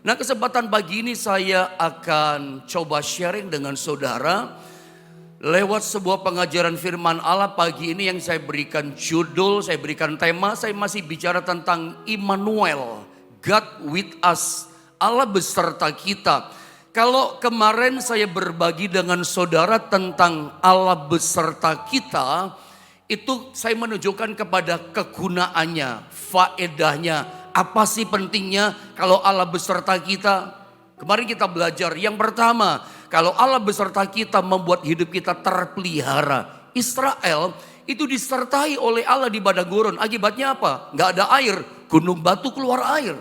Nah, kesempatan pagi ini saya akan coba sharing dengan saudara lewat sebuah pengajaran firman Allah pagi ini yang saya berikan judul, saya berikan tema, saya masih bicara tentang Immanuel, God with us, Allah beserta kita. Kalau kemarin saya berbagi dengan saudara tentang Allah beserta kita, itu saya menunjukkan kepada kegunaannya, faedahnya. Apa sih pentingnya kalau Allah beserta kita? Kemarin kita belajar yang pertama, kalau Allah beserta kita membuat hidup kita terpelihara. Israel itu disertai oleh Allah di padang gurun. Akibatnya apa? Gak ada air, gunung batu keluar air.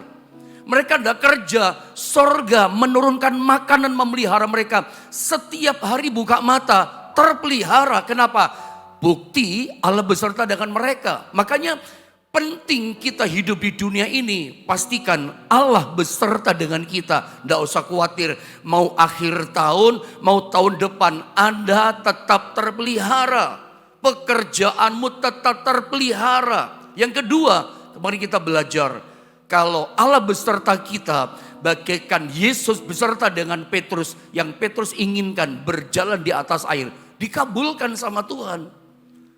Mereka tidak kerja, sorga menurunkan makanan memelihara mereka. Setiap hari buka mata, terpelihara. Kenapa? Bukti Allah beserta dengan mereka. Makanya penting kita hidup di dunia ini, pastikan Allah beserta dengan kita. Tidak usah khawatir, mau akhir tahun, mau tahun depan, Anda tetap terpelihara. Pekerjaanmu tetap terpelihara. Yang kedua, kemarin kita belajar, kalau Allah beserta kita, bagaikan Yesus beserta dengan Petrus, yang Petrus inginkan berjalan di atas air, dikabulkan sama Tuhan.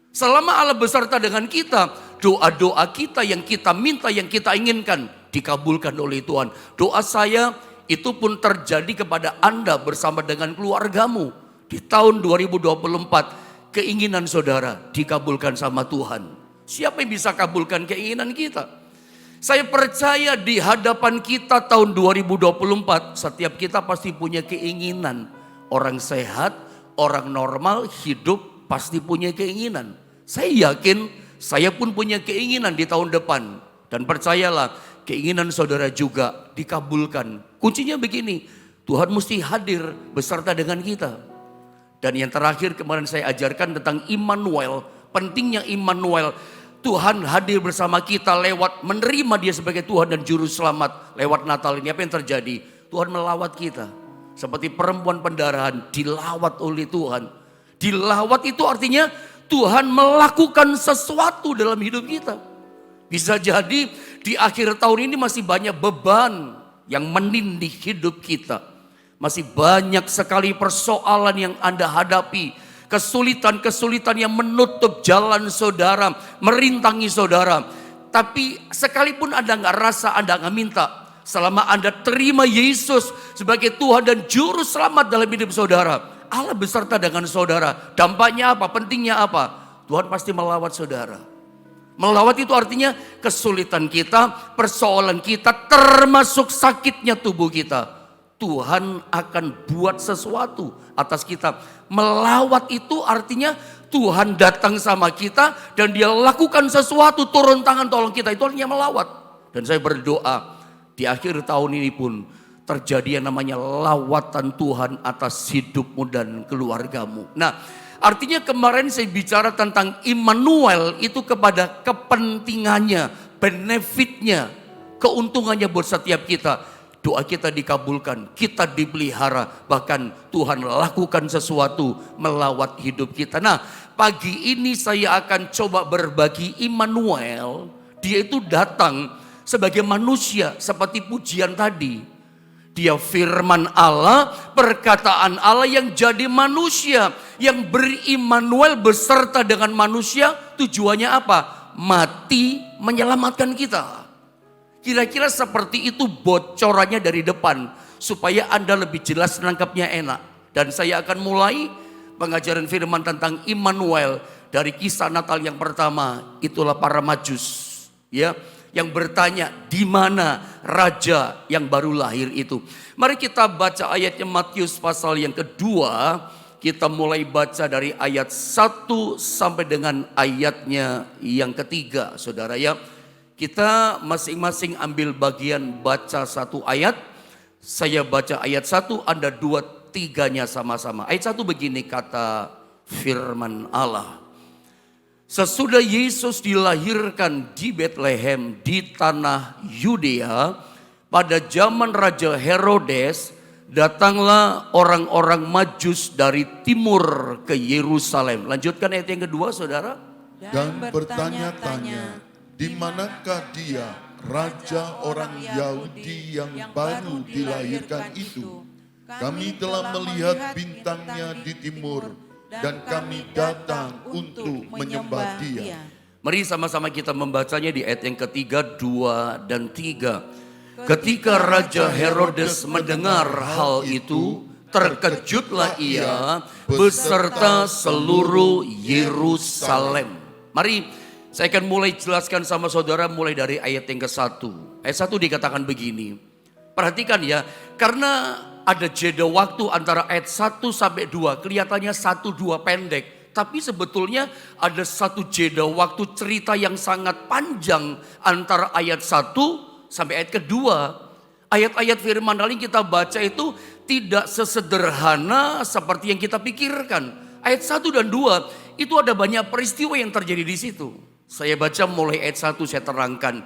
Selama Allah beserta dengan kita, doa-doa kita yang kita minta, yang kita inginkan, dikabulkan oleh Tuhan. Doa saya itu pun terjadi kepada Anda bersama dengan keluargamu. Di tahun 2024, keinginan saudara dikabulkan sama Tuhan. Siapa yang bisa kabulkan keinginan kita? Saya percaya di hadapan kita tahun 2024, setiap kita pasti punya keinginan. Orang sehat, orang normal, hidup pasti punya keinginan. Saya yakin saya pun punya keinginan di tahun depan. Dan percayalah, keinginan saudara juga dikabulkan. Kuncinya begini, Tuhan mesti hadir beserta dengan kita. Dan yang terakhir kemarin saya ajarkan tentang Immanuel, pentingnya Immanuel. Tuhan hadir bersama kita lewat menerima dia sebagai Tuhan dan Juru Selamat lewat Natal ini. Apa yang terjadi? Tuhan melawat kita. Seperti perempuan pendarahan dilawat oleh Tuhan. Dilawat itu artinya Tuhan melakukan sesuatu dalam hidup kita. Bisa jadi di akhir tahun ini masih banyak beban yang menindih hidup kita. Masih banyak sekali persoalan yang Anda hadapi. Kesulitan-kesulitan yang menutup jalan saudara, merintangi saudara. Tapi sekalipun Anda gak rasa, Anda gak minta. Selama Anda terima Yesus sebagai Tuhan dan Juru Selamat dalam hidup saudara, Allah beserta dengan saudara. Dampaknya apa? Pentingnya apa? Tuhan pasti melawat saudara. Melawat itu artinya kesulitan kita, persoalan kita, termasuk sakitnya tubuh kita. Tuhan akan buat sesuatu atas kita. Melawat itu artinya Tuhan datang sama kita dan dia lakukan sesuatu, turun tangan tolong kita. Itu artinya melawat. Dan saya berdoa di akhir tahun ini pun terjadi yang namanya lawatan Tuhan atas hidupmu dan keluargamu. Nah, artinya kemarin saya bicara tentang Immanuel itu kepada kepentingannya, benefitnya, keuntungannya buat setiap kita. Doa kita dikabulkan, kita dipelihara, bahkan Tuhan lakukan sesuatu melawat hidup kita. Nah, pagi ini saya akan coba berbagi Immanuel. Dia itu datang sebagai manusia seperti pujian tadi. Dia firman Allah, perkataan Allah yang jadi manusia, yang beri-Immanuel beserta dengan manusia. Tujuannya apa? Mati menyelamatkan kita. Kira-kira seperti itu bocorannya dari depan, supaya Anda lebih jelas menangkapnya enak. Dan saya akan mulai pengajaran firman tentang Immanuel dari kisah Natal yang pertama. Itulah para Majus, ya, yang bertanya di mana raja yang baru lahir itu. Mari kita baca ayatnya Matius pasal yang kedua. Kita mulai baca dari ayat 1 sampai dengan ayatnya yang ketiga, saudara ya. Kita masing-masing ambil bagian baca satu ayat. Saya baca ayat 1, Anda 2, 3-nya sama-sama. Ayat 1 begini kata firman Allah. Sesudah Yesus dilahirkan di Betlehem di tanah Yudea, pada zaman Raja Herodes, datanglah orang-orang Majus dari timur ke Yerusalem. Lanjutkan ayat yang kedua, saudara. Dan bertanya-tanya, di manakah dia Raja orang Yahudi yang baru dilahirkan itu. Kami telah melihat bintangnya di timur, dan kami datang untuk menyembah Dia. Mari sama-sama kita membacanya di ayat yang ketiga, 2 dan 3. Ketika Raja Herodes mendengar hal itu, terkejutlah ia beserta seluruh Yerusalem. Mari saya akan mulai jelaskan sama saudara mulai dari ayat yang ke-1. Ayat 1 dikatakan begini. Perhatikan ya, karena ada jeda waktu antara ayat 1 sampai 2. Kelihatannya 1-2 pendek. Tapi sebetulnya ada satu jeda waktu cerita yang sangat panjang antara ayat 1 sampai ayat kedua. Ayat-ayat firman Allah yang kita baca itu tidak sesederhana seperti yang kita pikirkan. Ayat 1 dan 2 itu ada banyak peristiwa yang terjadi di situ. Saya baca mulai ayat 1, saya terangkan.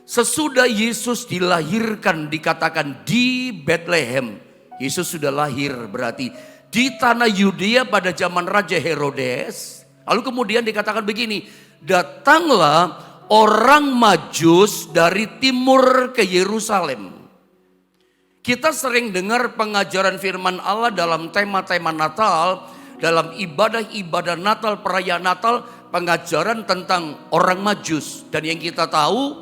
Sesudah Yesus dilahirkan dikatakan di Bethlehem. Yesus sudah lahir berarti di tanah Yudea pada zaman Raja Herodes. Lalu kemudian dikatakan begini, datanglah orang Majus dari timur ke Yerusalem. Kita sering dengar pengajaran firman Allah dalam tema-tema Natal, dalam ibadah-ibadah Natal, perayaan Natal, pengajaran tentang orang Majus. Dan yang kita tahu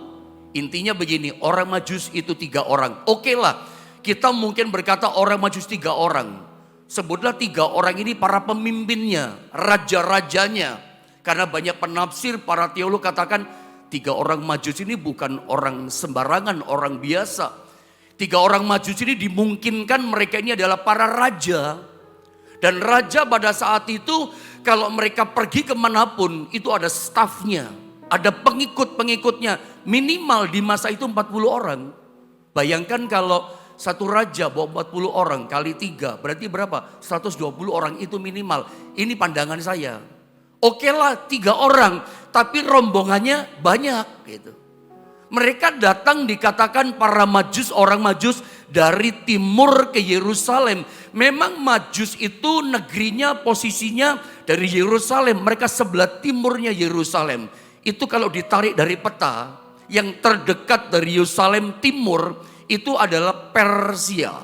intinya begini, orang Majus itu 3 orang. Oke lah, kita mungkin berkata orang Majus 3 orang. Sebutlah 3 orang ini para pemimpinnya, raja-rajanya. Karena banyak penafsir, para teolog katakan 3 orang Majus ini bukan orang sembarangan, orang biasa. 3 orang Majus ini dimungkinkan mereka ini adalah para raja. Dan raja pada saat itu kalau mereka pergi kemanapun itu ada stafnya. Ada pengikut-pengikutnya. Minimal di masa itu 40 orang. Bayangkan kalau satu raja bawa 40 orang kali 3. Berarti berapa? 120 orang itu minimal. Ini pandangan saya. Oke lah 3 orang. Tapi rombongannya banyak gitu. Mereka datang dikatakan para Majus, orang Majus dari timur ke Yerusalem. Memang Majus itu negerinya, posisinya dari Yerusalem. Mereka sebelah timurnya Yerusalem. Itu kalau ditarik dari peta, yang terdekat dari Yerusalem timur itu adalah Persia.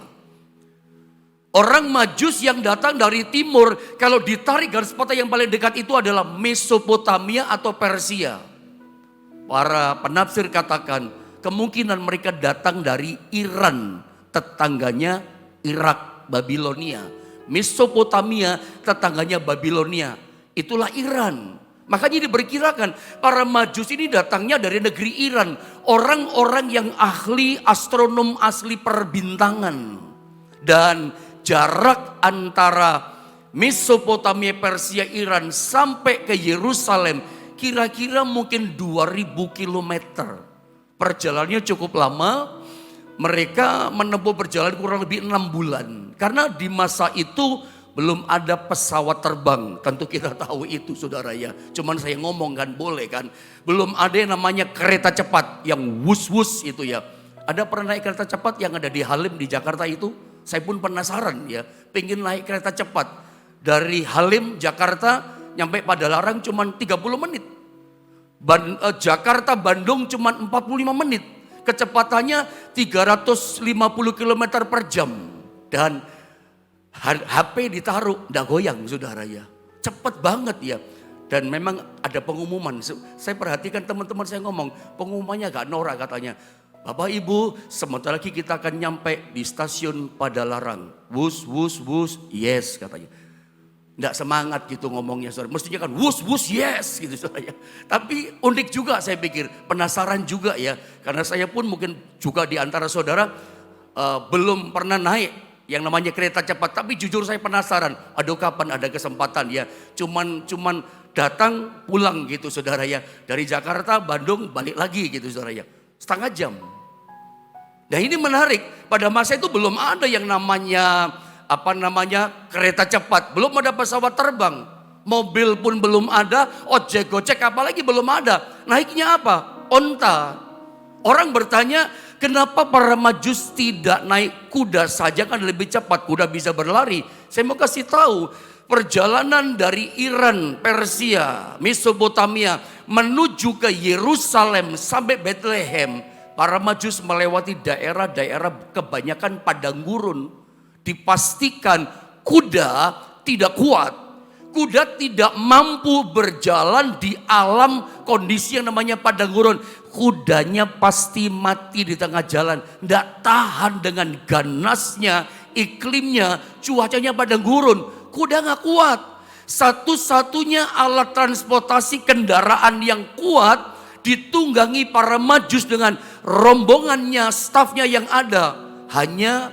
Orang Majus yang datang dari timur, kalau ditarik garis peta yang paling dekat itu adalah Mesopotamia atau Persia. Para penafsir katakan kemungkinan mereka datang dari Iran, tetangganya Irak, Babilonia. Mesopotamia, tetangganya Babilonia. Itulah Iran. Makanya diperkirakan para Majus ini datangnya dari negeri Iran. Orang-orang yang ahli astronom, asli perbintangan. Dan jarak antara Mesopotamia, Persia, Iran sampai ke Yerusalem kira-kira mungkin 2000 kilometer. Perjalanannya cukup lama. Mereka menempuh perjalanan kurang lebih 6 bulan. Karena di masa itu belum ada pesawat terbang. Tentu kita tahu itu saudara ya. Cuman saya ngomong kan boleh kan. Belum ada yang namanya kereta cepat yang wus-wus itu ya. Ada pernah naik kereta cepat yang ada di Halim di Jakarta itu? Saya pun penasaran ya. Pengen naik kereta cepat. Dari Halim Jakarta nyampe Padalarang cuma 30 menit. Jakarta Bandung cuma 45 menit. Kecepatannya 350 km per jam. Dan HP ditaruh, enggak goyang saudara ya. Cepet banget ya. Dan memang ada pengumuman. Saya perhatikan teman-teman saya ngomong. Pengumumannya gak norak katanya. Bapak Ibu sebentar lagi kita akan nyampe di stasiun Padalarang. Wus, wus, wus, yes katanya. Nggak semangat gitu ngomongnya saudara. Mestinya kan wus wus yes gitu saudara ya. Tapi unik juga saya pikir. Penasaran juga ya. Karena saya pun mungkin juga di antara saudara belum pernah naik yang namanya kereta cepat. Tapi jujur saya penasaran. Aduh kapan ada kesempatan ya. Cuman datang pulang gitu saudara ya. Dari Jakarta, Bandung balik lagi gitu saudara ya. Setengah jam. Nah ini menarik. Pada masa itu belum ada yang namanya kereta cepat, belum ada pesawat terbang, mobil pun belum ada, ojek gocek apalagi belum ada. Naiknya apa? Onta. Orang bertanya, kenapa para Majus tidak naik kuda saja kan lebih cepat, kuda bisa berlari. Saya mau kasih tahu, perjalanan dari Iran, Persia, Mesopotamia menuju ke Yerusalem sampai Bethlehem Para Majus melewati daerah-daerah kebanyakan padang gurun. Dipastikan kuda tidak kuat. Kuda tidak mampu berjalan di alam kondisi yang namanya padang gurun. Kudanya pasti mati di tengah jalan. Tidak tahan dengan ganasnya, iklimnya, cuacanya padang gurun. Kuda nggak kuat. Satu-satunya alat transportasi kendaraan yang kuat ditunggangi para Majus dengan rombongannya, stafnya yang ada. Hanya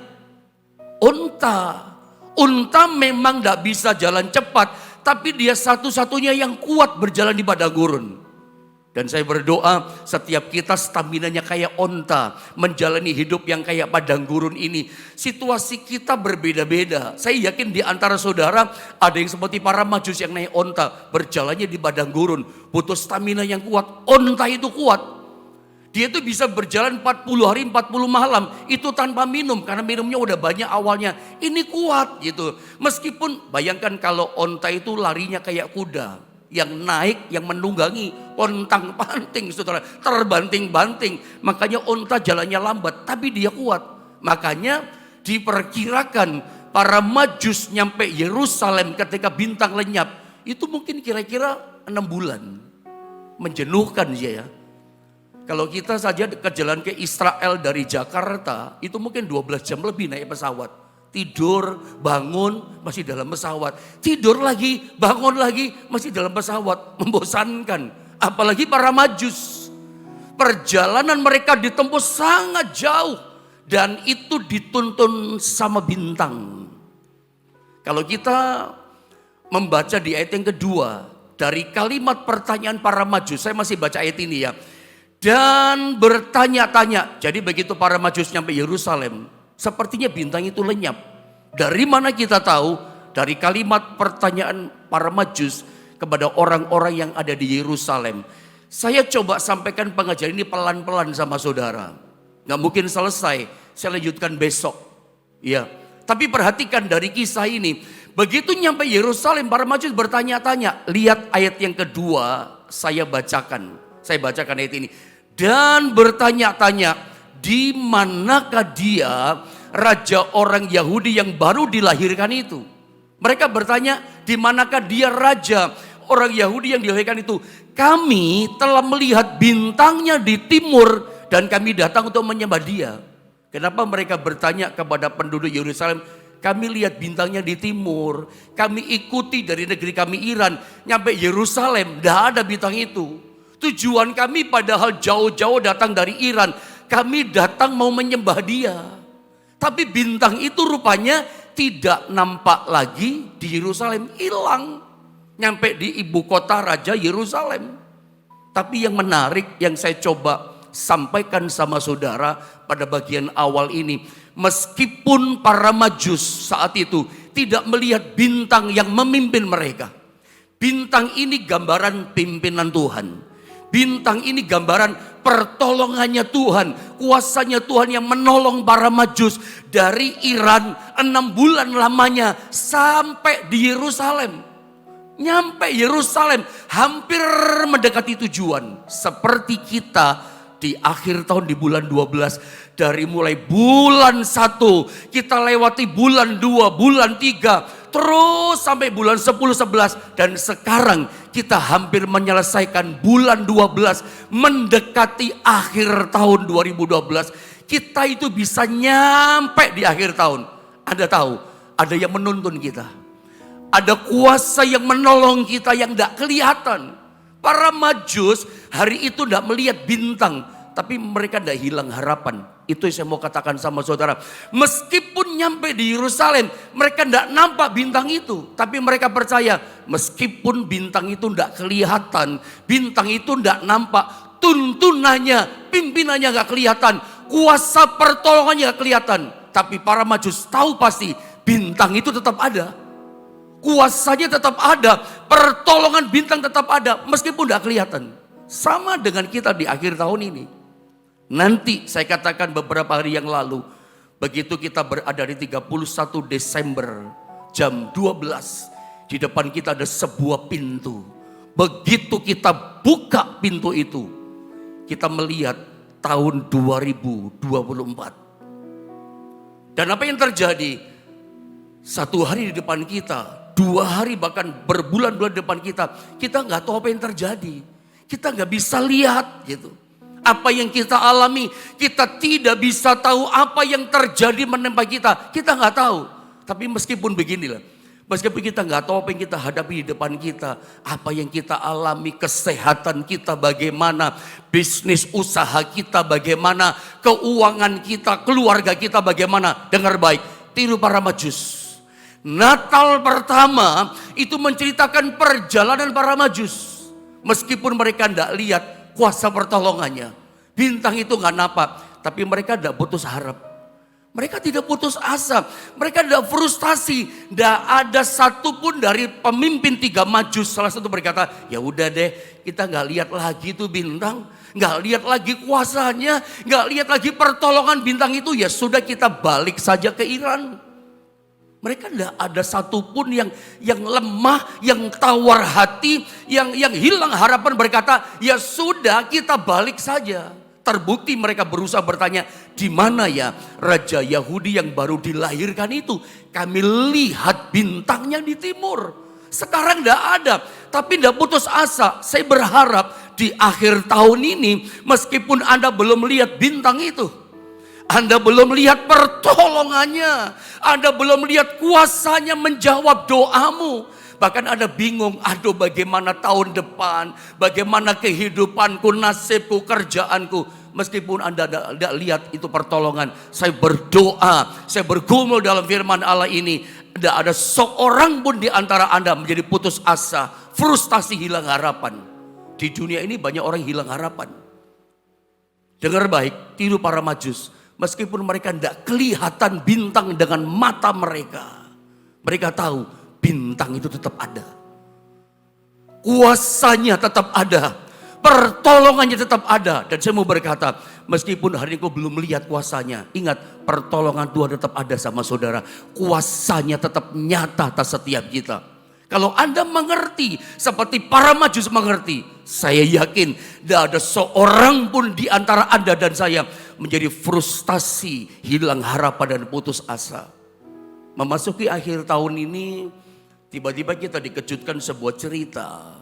unta. Unta memang tidak bisa jalan cepat, tapi dia satu-satunya yang kuat berjalan di padang gurun. Dan saya berdoa setiap kita staminanya kayak unta, menjalani hidup yang kayak padang gurun ini. Situasi kita berbeda-beda. Saya yakin di antara saudara ada yang seperti para Majus yang naik unta, berjalannya di padang gurun, butuh stamina yang kuat. Unta itu kuat. Dia itu bisa berjalan 40 hari 40 malam itu tanpa minum, karena minumnya udah banyak awalnya. Ini kuat gitu. Meskipun bayangkan kalau unta itu larinya kayak kuda, yang naik, yang menunggangi, pontang-panting, saudara, terbanting-banting. Makanya unta jalannya lambat, tapi dia kuat. Makanya diperkirakan para Majus nyampe Yerusalem ketika bintang lenyap, itu mungkin kira-kira 6 bulan. Menjenuhkan ya. Kalau kita saja ke jalan ke Israel dari Jakarta, itu mungkin 12 jam lebih naik pesawat. Tidur, bangun, masih dalam pesawat. Tidur lagi, bangun lagi, masih dalam pesawat. Membosankan. Apalagi para Majus. Perjalanan mereka ditempuh sangat jauh. Dan itu dituntun sama bintang. Kalau kita membaca di ayat yang kedua. Dari kalimat pertanyaan para Majus. Saya masih baca ayat ini ya. Dan bertanya-tanya. Jadi begitu para Majus nyampe Yerusalem, sepertinya bintang itu lenyap. Dari mana kita tahu? Dari kalimat pertanyaan para Majus kepada orang-orang yang ada di Yerusalem. Saya coba sampaikan pengajaran ini pelan-pelan sama saudara. Nggak mungkin selesai, saya lanjutkan besok. Ya, tapi perhatikan dari kisah ini. Begitu nyampe Yerusalem, para Majus bertanya-tanya. Lihat ayat yang kedua, saya bacakan. Saya bacakan ayat ini. Dan bertanya-tanya, di manakah dia, raja orang Yahudi yang baru dilahirkan itu? Mereka bertanya, di manakah dia raja orang Yahudi yang dilahirkan itu? Kami telah melihat bintangnya di timur dan kami datang untuk menyembah dia. Kenapa mereka bertanya kepada penduduk Yerusalem? Kami lihat bintangnya di timur, kami ikuti dari negeri kami Iran, nyampe Yerusalem, tidak ada bintang itu. Tujuan kami padahal jauh-jauh datang dari Iran. Kami datang mau menyembah dia. Tapi bintang itu rupanya tidak nampak lagi di Yerusalem. Hilang. Nyampe di ibu kota raja Yerusalem. Tapi yang menarik yang saya coba sampaikan sama saudara pada bagian awal ini. Meskipun para Majus saat itu tidak melihat bintang yang memimpin mereka. Bintang ini gambaran pimpinan Tuhan. Bintang ini gambaran pertolongannya Tuhan. Kuasanya Tuhan yang menolong para Majus dari Iran 6 bulan lamanya sampai di Yerusalem. Nyampe Yerusalem hampir mendekati tujuan. Seperti kita di akhir tahun di bulan 12. Dari mulai bulan 1 kita lewati bulan 2, bulan 3. Terus sampai bulan 10, 11. Dan sekarang kita hampir menyelesaikan bulan 12. Mendekati akhir tahun 2012. Kita itu bisa nyampe di akhir tahun. Anda tahu, ada yang menuntun kita. Ada kuasa yang menolong kita yang tidak kelihatan. Para Majus hari itu tidak melihat bintang. Tapi mereka tidak hilang harapan. Itu yang saya mau katakan sama saudara. Meskipun nyampe di Yerusalem, mereka tidak nampak bintang itu. Tapi mereka percaya, meskipun bintang itu tidak kelihatan, bintang itu tidak nampak, tuntunannya, pimpinannya nggak kelihatan, kuasa pertolongannya nggak kelihatan. Tapi para Majus tahu pasti, bintang itu tetap ada. Kuasanya tetap ada, pertolongan bintang tetap ada, meskipun tidak kelihatan. Sama dengan kita di akhir tahun ini. Nanti saya katakan beberapa hari yang lalu, begitu kita berada di 31 Desember jam 12, di depan kita ada sebuah pintu. Begitu kita buka pintu itu, kita melihat tahun 2024. Dan apa yang terjadi? Satu hari di depan kita, 2 hari bahkan berbulan-bulan di depan kita nggak tahu apa yang terjadi. Kita nggak bisa lihat gitu. Apa yang kita alami, kita tidak bisa tahu apa yang terjadi menimpa kita. Kita nggak tahu. Tapi meskipun beginilah, meskipun kita nggak tahu apa yang kita hadapi di depan kita, apa yang kita alami, kesehatan kita bagaimana, bisnis usaha kita bagaimana, keuangan kita, keluarga kita bagaimana. Dengar baik, tiru para Majus. Natal pertama itu menceritakan perjalanan para Majus. Meskipun mereka tidak lihat kuasa pertolongannya, bintang itu nggak nampak, tapi mereka tidak putus harap. Mereka tidak putus asa, mereka tidak frustasi. Tidak ada satupun dari pemimpin 3 Majus salah satu berkata, ya udah deh, kita nggak lihat lagi tuh bintang, nggak lihat lagi kuasanya, nggak lihat lagi pertolongan bintang itu. Ya sudah, kita balik saja ke Iran. Mereka tidak ada satupun yang lemah, yang tawar hati, yang hilang harapan berkata, ya sudah kita balik saja. Terbukti mereka berusaha bertanya, di mana ya Raja Yahudi yang baru dilahirkan itu? Kami lihat bintangnya di timur. Sekarang tidak ada, tapi tidak putus asa. Saya berharap di akhir tahun ini, meskipun Anda belum lihat bintang itu, Anda belum lihat pertolongannya, Anda belum lihat kuasanya menjawab doamu. Bahkan Anda bingung, aduh bagaimana tahun depan, bagaimana kehidupanku, nasibku, kerjaanku. Meskipun Anda tidak lihat itu pertolongan, saya berdoa, saya bergumul dalam firman Allah ini. Tidak ada seorang pun di antara Anda menjadi putus asa, frustasi, hilang harapan. Di dunia ini banyak orang hilang harapan. Dengar baik, tiru para Majus. Meskipun mereka tidak kelihatan bintang dengan mata mereka, mereka tahu bintang itu tetap ada. Kuasanya tetap ada. Pertolongannya tetap ada. Dan saya mau berkata, meskipun hari ini kau belum melihat kuasanya, ingat pertolongan Tuhan tetap ada sama saudara. Kuasanya tetap nyata atas setiap kita. Kalau Anda mengerti seperti para Majus mengerti, saya yakin tidak ada seorang pun di antara Anda dan saya menjadi frustasi, hilang harapan dan putus asa. Memasuki akhir tahun ini, tiba-tiba kita dikejutkan sebuah cerita.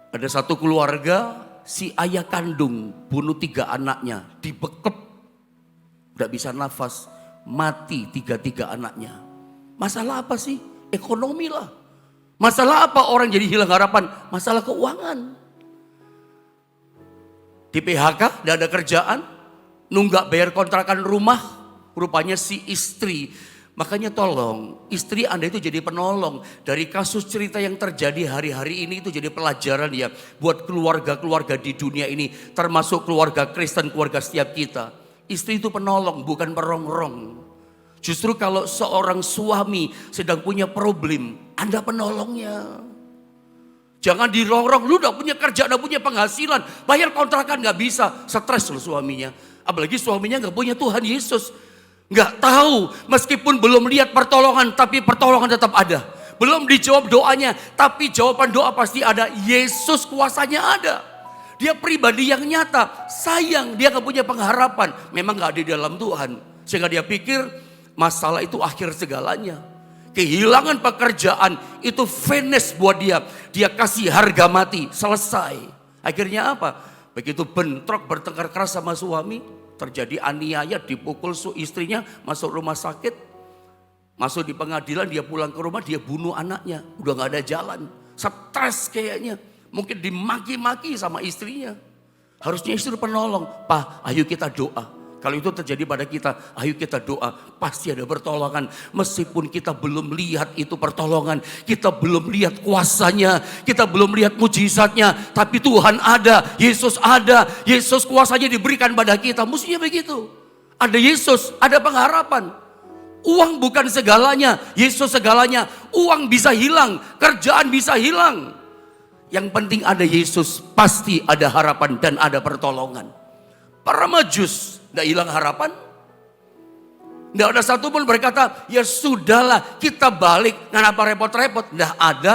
Ada satu keluarga, si ayah kandung bunuh 3 anaknya, dibekep, tidak bisa nafas, mati 3 anaknya. Masalah apa sih? Ekonomi lah. Masalah apa orang jadi hilang harapan? Masalah keuangan. Di PHK, tidak ada kerjaan, nunggak bayar kontrakan rumah, rupanya si istri. Makanya tolong, istri Anda itu jadi penolong. Dari kasus cerita yang terjadi hari-hari ini itu jadi pelajaran ya, buat keluarga-keluarga di dunia ini, termasuk keluarga Kristen, keluarga setiap kita. Istri itu penolong, bukan perongrong. Justru kalau seorang suami sedang punya problem, Anda penolongnya. Jangan dirongrong, lu udah punya kerja, udah punya penghasilan, bayar kontrakan gak bisa, stres loh suaminya. Apalagi suaminya gak punya Tuhan Yesus. Gak tahu, meskipun belum lihat pertolongan, tapi pertolongan tetap ada. Belum dijawab doanya, tapi jawaban doa pasti ada. Yesus kuasanya ada. Dia pribadi yang nyata. Sayang, dia gak punya pengharapan. Memang gak ada di dalam Tuhan. Sehingga dia pikir masalah itu akhir segalanya. Kehilangan pekerjaan itu finish buat dia. Dia kasih harga mati, selesai. Akhirnya apa? Begitu bentrok bertengkar keras sama suami, terjadi aniaya, dipukul istrinya, masuk rumah sakit. Masuk di pengadilan, dia pulang ke rumah, dia bunuh anaknya. Udah gak ada jalan, stres kayaknya. Mungkin dimaki-maki sama istrinya. Harusnya istri penolong. Pak, ayo kita doa. Kalau itu terjadi pada kita, ayo kita doa. Pasti ada pertolongan. Meskipun kita belum lihat itu pertolongan, kita belum lihat kuasanya, kita belum lihat mujizatnya, tapi Tuhan ada, Yesus ada, Yesus kuasanya diberikan pada kita. Mestinya begitu. Ada Yesus, ada pengharapan. Uang bukan segalanya, Yesus segalanya. Uang bisa hilang, kerjaan bisa hilang. Yang penting ada Yesus, pasti ada harapan dan ada pertolongan. Para Majus tidak hilang harapan. Tidak ada satu pun berkata, ya sudahlah kita balik. Kenapa repot-repot? Tidak ada.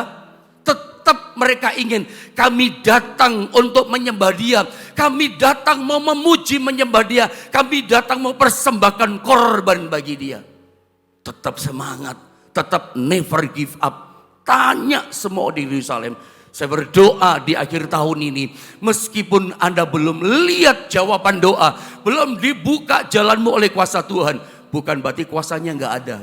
Tetap tetap mereka ingin, kami datang untuk menyembah Dia, kami datang mau memuji menyembah Dia, kami datang mau persembahkan korban bagi Dia. Tetap semangat, tetap never give up. Tanya semua di Yerusalem. Saya berdoa di akhir tahun ini, meskipun Anda belum lihat jawaban doa, belum dibuka jalanmu oleh kuasa Tuhan, bukan berarti kuasanya nggak ada.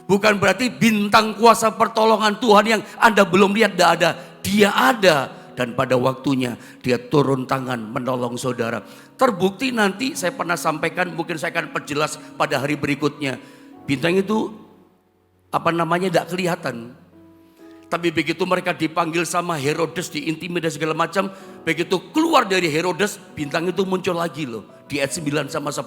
Bukan berarti bintang kuasa pertolongan Tuhan yang Anda belum lihat tidak ada. Dia ada, dan pada waktunya Dia turun tangan menolong saudara. Terbukti nanti saya pernah sampaikan, mungkin saya akan perjelas pada hari berikutnya. Bintang itu tidak kelihatan. Tapi begitu mereka dipanggil sama Herodes, diintimidasi segala macam, begitu keluar dari Herodes, bintang itu muncul lagi loh. Di ayat 9 sama 10.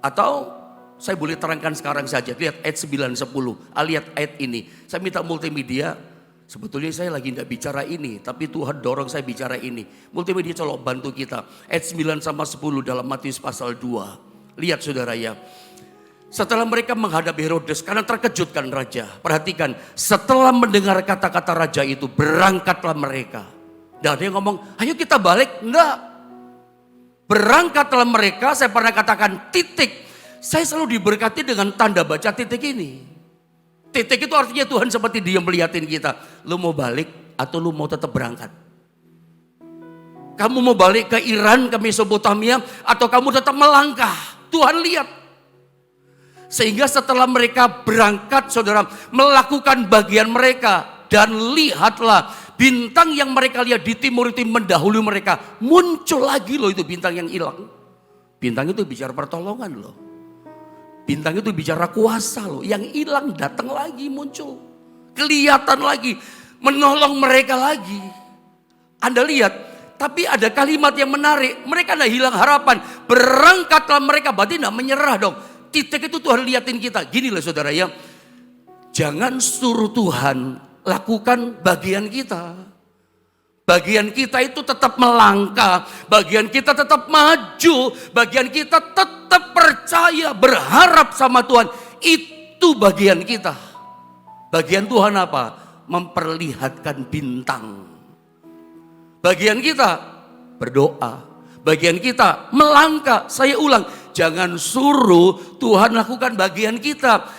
Atau saya boleh terangkan sekarang saja. Lihat ayat 9, 10. Lihat ayat ini. Saya minta multimedia. Sebetulnya saya lagi tidak bicara ini. Tapi Tuhan dorong saya bicara ini. Multimedia colok bantu kita. Ayat 9 sama 10 dalam Matius pasal 2. Lihat saudara ya. Setelah mereka menghadap Herodes. Karena terkejutkan raja. Perhatikan. Setelah mendengar kata-kata raja itu. Berangkatlah mereka. Dan ada yang ngomong, ayo kita balik. Enggak. Berangkatlah mereka. Saya pernah katakan titik. Saya selalu diberkati dengan tanda baca titik ini. Titik itu artinya Tuhan seperti Dia melihatin kita. Lu mau balik atau lu mau tetap berangkat? Kamu mau balik ke Iran, ke Mesopotamia, atau kamu tetap melangkah? Tuhan lihat. Sehingga setelah mereka berangkat, saudara, melakukan bagian mereka. Dan lihatlah, bintang yang mereka lihat di timur itu mendahului mereka. Muncul lagi loh itu bintang yang hilang. Bintang itu bicara pertolongan loh. Bintang itu bicara kuasa loh. Yang hilang datang lagi muncul. Kelihatan lagi. Menolong mereka lagi. Anda lihat. Tapi ada kalimat yang menarik. Mereka tidak hilang harapan. Berangkatlah mereka. Berarti tidak menyerah dong. Titik itu Tuhan liatin kita. Gini loh saudara ya. Jangan suruh Tuhan lakukan bagian kita. Bagian kita itu tetap melangkah, bagian kita tetap maju, bagian kita tetap percaya, berharap sama Tuhan. Itu bagian kita. Bagian Tuhan apa? Memperlihatkan bintang. Bagian kita berdoa. Bagian kita melangkah. Saya ulang, jangan suruh Tuhan lakukan bagian kita.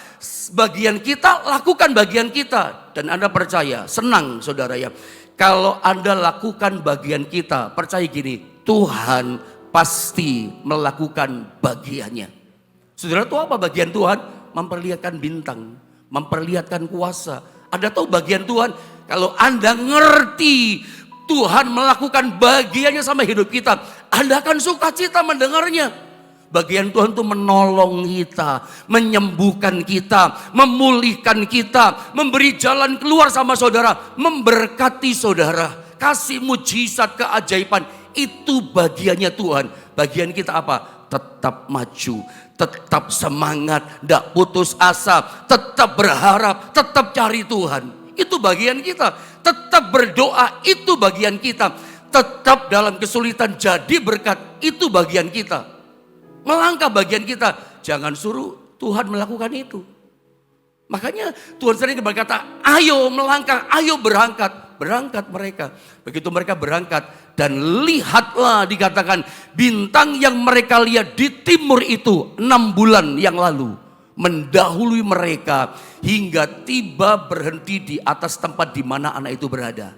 Bagian kita lakukan bagian kita. Dan Anda percaya, senang saudara ya. Kalau Anda lakukan bagian kita, percaya gini, Tuhan pasti melakukan bagiannya. Saudara tahu apa bagian Tuhan? Memperlihatkan bintang, memperlihatkan kuasa. Anda tahu bagian Tuhan? Kalau Anda ngerti Tuhan melakukan bagiannya sama hidup kita, Anda akan sukacita mendengarnya. Bagian Tuhan itu menolong kita, menyembuhkan kita, memulihkan kita, memberi jalan keluar sama saudara, memberkati saudara, kasih mujizat keajaiban. Itu bagiannya Tuhan. Bagian kita apa? Tetap maju, tetap semangat, tidak putus asa, tetap berharap, tetap cari Tuhan. Itu bagian kita. Tetap berdoa, itu bagian kita. Tetap dalam kesulitan jadi berkat, itu bagian kita. Melangkah bagian kita. Jangan suruh Tuhan melakukan itu. Makanya Tuhan sering berkata, ayo melangkah, ayo berangkat. Berangkat mereka. Begitu mereka berangkat. Dan lihatlah dikatakan, bintang yang mereka lihat di timur itu 6 bulan yang lalu. Mendahului mereka hingga tiba berhenti di atas tempat di mana anak itu berada.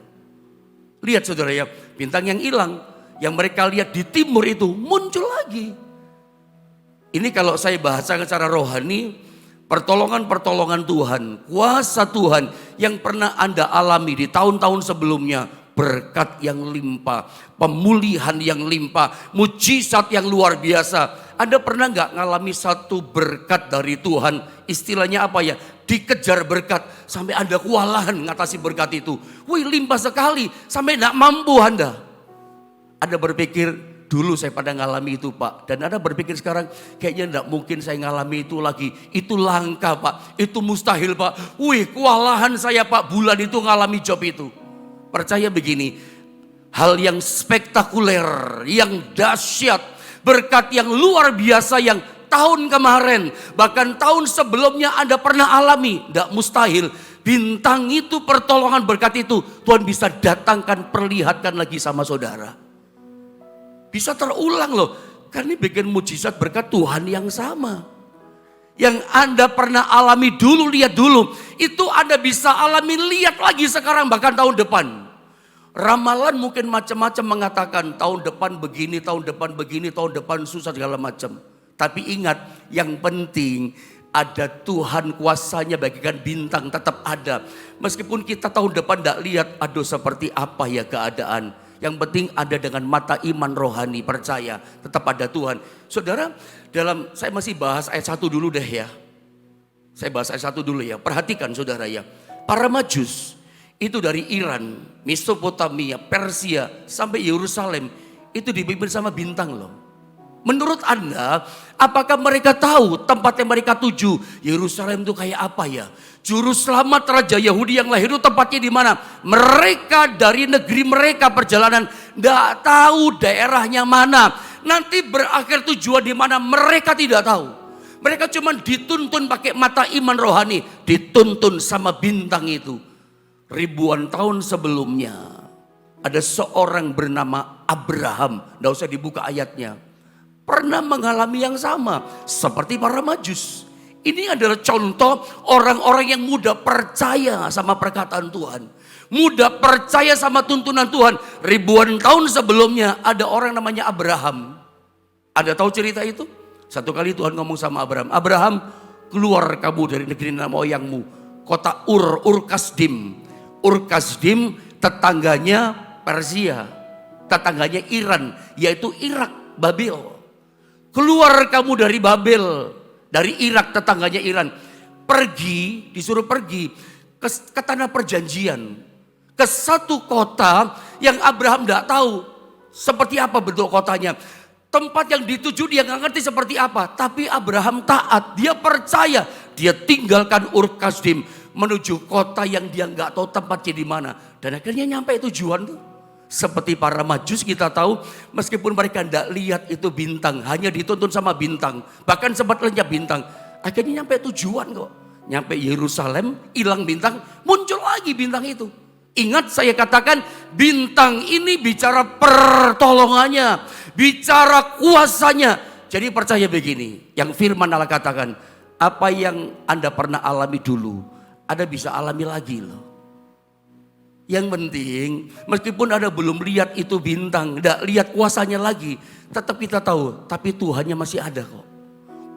Lihat saudara ya, bintang yang hilang. Yang mereka lihat di timur itu muncul lagi. Ini kalau saya bahasakan secara rohani, pertolongan-pertolongan Tuhan, kuasa Tuhan yang pernah Anda alami di tahun-tahun sebelumnya. Berkat yang limpah, pemulihan yang limpah, mujizat yang luar biasa. Anda pernah nggak ngalami satu berkat dari Tuhan? Istilahnya apa ya? Dikejar berkat sampai Anda kewalahan ngatasi berkat itu. Wih, limpah sekali sampai nggak mampu Anda. Anda berpikir, dulu saya pada ngalami itu Pak. Dan Anda berpikir sekarang kayaknya enggak mungkin saya ngalami itu lagi. Itu langka Pak, itu mustahil Pak. Wih, kewalahan saya Pak bulan itu ngalami job itu. Percaya begini, hal yang spektakuler, yang dahsyat, berkat yang luar biasa yang tahun kemarin, bahkan tahun sebelumnya Anda pernah alami. Enggak mustahil bintang itu, pertolongan berkat itu Tuhan bisa datangkan, perlihatkan lagi sama saudara. Bisa terulang loh. Karena ini bikin mujizat berkat Tuhan yang sama. Yang Anda pernah alami dulu, lihat dulu. Itu Anda bisa alami, lihat lagi sekarang, bahkan tahun depan. Ramalan mungkin macam-macam mengatakan tahun depan begini, tahun depan begini, tahun depan susah segala macam. Tapi ingat, yang penting ada Tuhan kuasanya bagikan bintang tetap ada. Meskipun kita tahun depan tidak lihat, aduh seperti apa ya keadaan. Yang penting ada dengan mata iman rohani, percaya tetap ada Tuhan. Saudara, saya masih bahas ayat 1 dulu deh ya. Saya bahas ayat 1 dulu ya. Perhatikan saudara ya. Para Majus itu dari Iran, Mesopotamia, Persia sampai Yerusalem itu dipimpin sama bintang loh. Menurut Anda, apakah mereka tahu tempat yang mereka tuju? Yerusalem itu kayak apa ya? Juru selamat Raja Yahudi yang lahir itu tempatnya di mana? Mereka dari negeri mereka perjalanan, tidak tahu daerahnya mana. Nanti berakhir tujuan di mana mereka tidak tahu. Mereka cuma dituntun pakai mata iman rohani, dituntun sama bintang itu. Ribuan tahun sebelumnya ada seorang bernama Abraham, tidak usah dibuka ayatnya, pernah mengalami yang sama seperti para Majus. Ini adalah contoh orang-orang yang mudah percaya sama perkataan Tuhan, mudah percaya sama tuntunan Tuhan. Ribuan tahun sebelumnya ada orang namanya Abraham. Anda tahu cerita itu? Satu kali Tuhan ngomong sama Abraham, Abraham, keluar kamu dari negeri nenek moyangmu, kota Ur Kasdim. Ur Kasdim tetangganya Persia, tetangganya Iran, yaitu Irak, Babel. Keluar kamu dari Babel, dari Irak, tetangganya Iran. Pergi, disuruh pergi ke tanah perjanjian. Ke satu kota yang Abraham tidak tahu seperti apa bentuk kotanya. Tempat yang dituju dia nggak ngerti seperti apa. Tapi Abraham taat, dia percaya. Dia tinggalkan Ur Kasdim menuju kota yang dia nggak tahu tempatnya di mana. Dan akhirnya nyampe tujuan tuh. Seperti para Majus kita tahu, meskipun mereka tidak lihat itu bintang, hanya dituntun sama bintang, bahkan sempat lenyap bintang, akhirnya nyampe tujuan kok. Nyampe Yerusalem, hilang bintang, muncul lagi bintang itu. Ingat saya katakan, bintang ini bicara pertolongannya, bicara kuasanya. Jadi percaya begini, yang firman Allah katakan, apa yang Anda pernah alami dulu, Anda bisa alami lagi loh. Yang penting, meskipun Anda belum lihat itu bintang, tidak lihat kuasanya lagi, tetap kita tahu, tapi Tuhannya masih ada kok.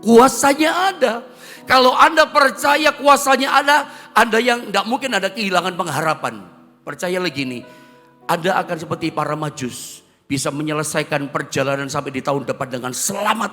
Kuasanya ada. Kalau Anda percaya kuasanya ada, Anda yang tidak mungkin ada kehilangan pengharapan. Percaya lagi nih, Anda akan seperti para Majus, bisa menyelesaikan perjalanan sampai di tahun depan dengan selamat.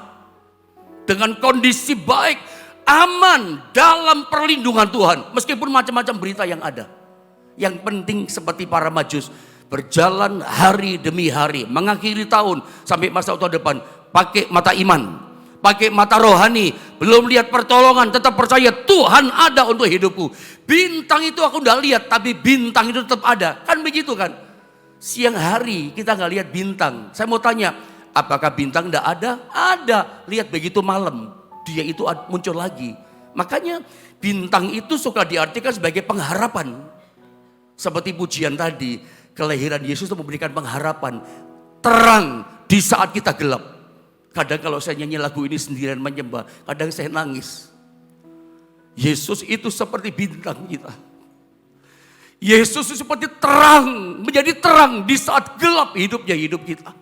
Dengan kondisi baik, aman dalam perlindungan Tuhan. Meskipun macam-macam berita yang ada. Yang penting seperti para Majus, berjalan hari demi hari, mengakhiri tahun sampai masa tahun depan, pakai mata iman, pakai mata rohani, belum lihat pertolongan, tetap percaya Tuhan ada untuk hidupku. Bintang itu aku udah lihat, tapi bintang itu tetap ada, kan begitu kan? Siang hari kita nggak lihat bintang. Saya mau tanya, apakah bintang tidak ada? Ada. Lihat begitu malam, dia itu muncul lagi. Makanya bintang itu suka diartikan sebagai pengharapan. Seperti pujian tadi, kelahiran Yesus itu memberikan pengharapan, terang di saat kita gelap. Kadang kalau saya nyanyi lagu ini sendirian menyembah, kadang saya nangis. Yesus itu seperti bintang kita. Yesus itu seperti terang, menjadi terang di saat gelap hidup kita.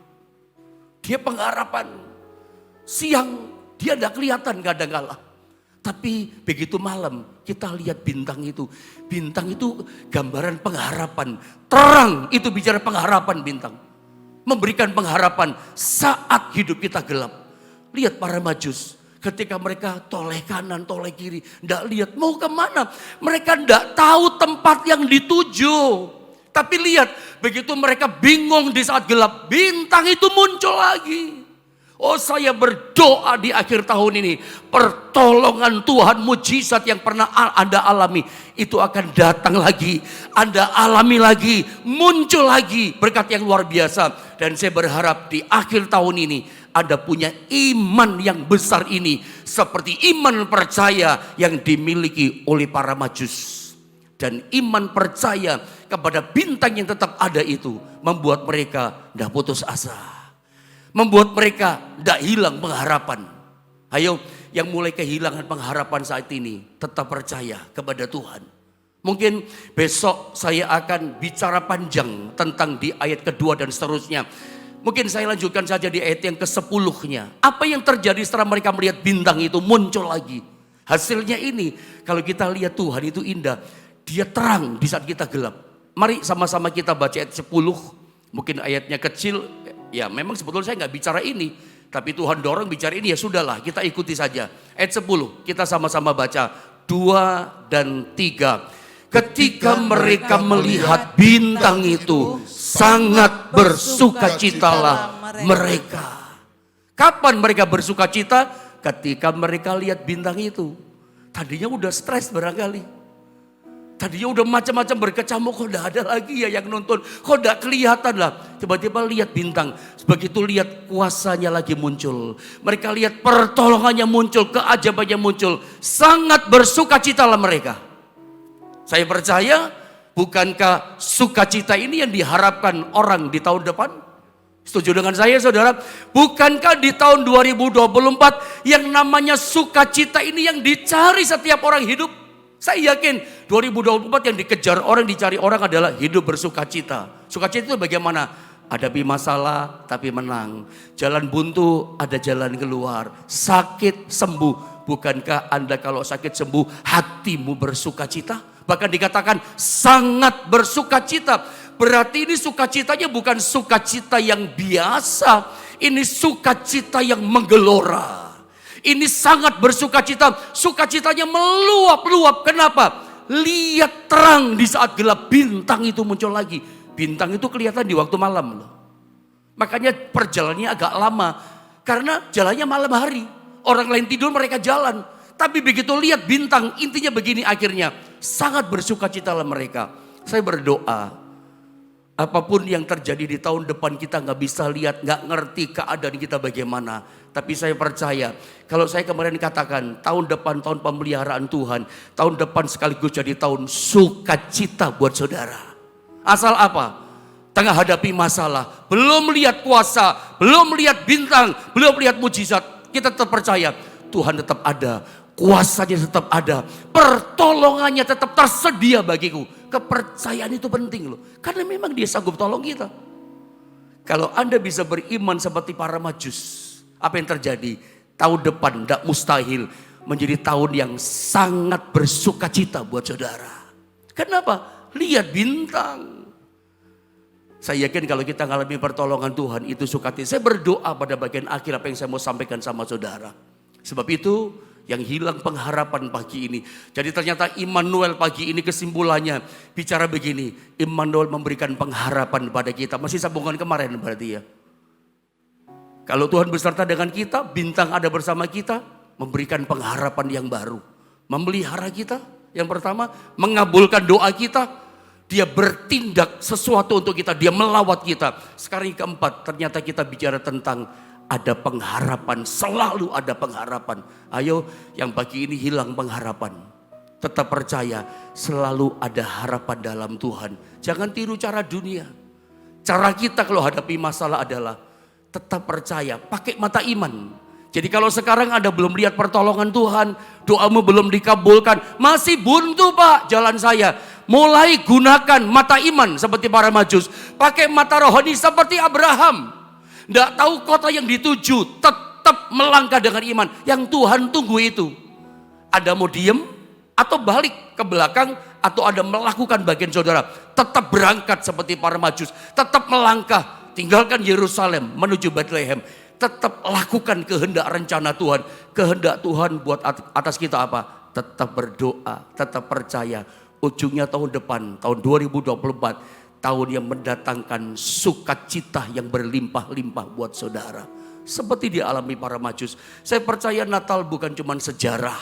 Dia pengharapan. Siang dia tidak kelihatan kadang-kala. Tapi begitu malam kita lihat bintang itu. Bintang itu gambaran pengharapan. Terang itu bicara pengharapan bintang. Memberikan pengharapan saat hidup kita gelap. Lihat para Majus. Ketika mereka toleh kanan, toleh kiri. Tidak lihat mau kemana. Mereka tidak tahu tempat yang dituju. Tapi lihat begitu mereka bingung di saat gelap. Bintang itu muncul lagi. Oh saya berdoa di akhir tahun ini, pertolongan Tuhan, mujizat yang pernah Anda alami, itu akan datang lagi, Anda alami lagi, muncul lagi berkat yang luar biasa. Dan saya berharap di akhir tahun ini, Anda punya iman yang besar ini, seperti iman percaya yang dimiliki oleh para Majus. Dan iman percaya kepada bintang yang tetap ada itu membuat mereka tidak putus asa. Membuat mereka tidak hilang pengharapan. Ayo, yang mulai kehilangan pengharapan saat ini, tetap percaya kepada Tuhan. Mungkin besok saya akan bicara panjang tentang di ayat kedua dan seterusnya. Mungkin saya lanjutkan saja di ayat yang ke-10-nya. Apa yang terjadi setelah mereka melihat bintang itu muncul lagi? Hasilnya ini, kalau kita lihat Tuhan itu indah. Dia terang di saat kita gelap. Mari sama-sama kita baca ayat 10. Mungkin ayatnya kecil. Ya memang sebetulnya saya nggak bicara ini. Tapi Tuhan dorong bicara ini, ya sudahlah kita ikuti saja. Ayat 10 kita sama-sama baca. 2 dan 3. Ketika mereka melihat bintang itu, sangat bersukacitalah mereka. Kapan mereka bersukacita? Ketika mereka lihat bintang itu. Tadinya udah stres barangkali. Tadinya udah macam-macam berkecamuk, kok udah ada lagi ya yang nonton. Kok udah kelihatan lah. Tiba-tiba lihat bintang. Begitu lihat kuasanya lagi muncul. Mereka lihat pertolongannya muncul, keajaibannya muncul. Sangat bersukacitalah mereka. Saya percaya, bukankah sukacita ini yang diharapkan orang di tahun depan? Setuju dengan saya saudara? Bukankah di tahun 2024 yang namanya sukacita ini yang dicari setiap orang hidup? Saya yakin 2024 yang dikejar orang, dicari orang adalah hidup bersukacita. Sukacita itu bagaimana? Hadapi masalah tapi menang. Jalan buntu ada jalan keluar. Sakit sembuh. Bukankah Anda kalau sakit sembuh hatimu bersukacita? Bahkan dikatakan sangat bersukacita. Berarti ini sukacitanya bukan sukacita yang biasa. Ini sukacita yang menggelora. Ini sangat bersukacita. Sukacitanya meluap-luap. Kenapa? Lihat terang di saat gelap. Bintang itu muncul lagi. Bintang itu kelihatan di waktu malam loh. Makanya perjalanannya agak lama. Karena jalannya malam hari. Orang lain tidur, mereka jalan. Tapi begitu lihat bintang, intinya begini akhirnya. Sangat bersukacitalah mereka. Saya berdoa. Apapun yang terjadi di tahun depan kita gak bisa lihat, gak ngerti keadaan kita bagaimana. Tapi saya percaya, kalau saya kemarin katakan tahun depan tahun pemeliharaan Tuhan. Tahun depan sekaligus jadi tahun sukacita buat saudara. Asal apa? Tengah hadapi masalah, belum lihat kuasa, belum lihat bintang, belum lihat mujizat. Kita tetap percaya Tuhan tetap ada, kuasanya tetap ada, pertolongannya tetap tersedia bagiku. Kepercayaan itu penting loh, karena memang dia sanggup tolong kita. Kalau Anda bisa beriman seperti para majus, apa yang terjadi? Tahun depan tidak mustahil menjadi tahun yang sangat bersukacita buat saudara. Kenapa? Lihat bintang. Saya yakin kalau kita mengalami pertolongan Tuhan itu sukacita. Saya berdoa pada bagian akhir apa yang saya mau sampaikan sama saudara. Sebab itu yang hilang pengharapan pagi ini. Jadi ternyata Immanuel pagi ini kesimpulannya bicara begini. Immanuel memberikan pengharapan pada kita. Masih sambungan kemarin berarti ya. Kalau Tuhan beserta dengan kita, bintang ada bersama kita, memberikan pengharapan yang baru. Memelihara kita, yang pertama, mengabulkan doa kita. Dia bertindak sesuatu untuk kita, dia melawat kita. Sekarang yang keempat, ternyata kita bicara tentang ada pengharapan, selalu ada pengharapan. Ayo yang pagi ini hilang pengharapan. Tetap percaya, selalu ada harapan dalam Tuhan. Jangan tiru cara dunia. Cara kita kalau hadapi masalah adalah tetap percaya, pakai mata iman. Jadi kalau sekarang Anda belum lihat pertolongan Tuhan, doamu belum dikabulkan, masih buntu Pak jalan saya. Mulai gunakan mata iman seperti para majus. Pakai mata rohani seperti Abraham. Tidak tahu kota yang dituju, tetap melangkah dengan iman. Yang Tuhan tunggu itu. Ada mau diem atau balik ke belakang atau ada melakukan bagian saudara. Tetap berangkat seperti para majus. Tetap melangkah, tinggalkan Yerusalem menuju Bethlehem. Tetap lakukan kehendak rencana Tuhan. Kehendak Tuhan buat atas kita apa? Tetap berdoa, tetap percaya. Ujungnya tahun depan, tahun 2024. Tahun yang mendatangkan sukacita yang berlimpah-limpah buat saudara. Seperti dialami para majus. Saya percaya Natal bukan cuma sejarah.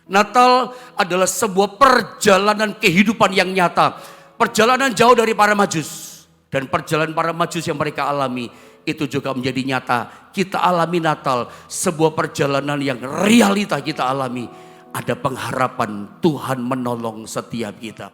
Natal adalah sebuah perjalanan kehidupan yang nyata. Perjalanan jauh dari para majus. Dan perjalanan para majus yang mereka alami. Itu juga menjadi nyata. Kita alami Natal. Sebuah perjalanan yang realita kita alami. ada pengharapan Tuhan menolong setiap kita.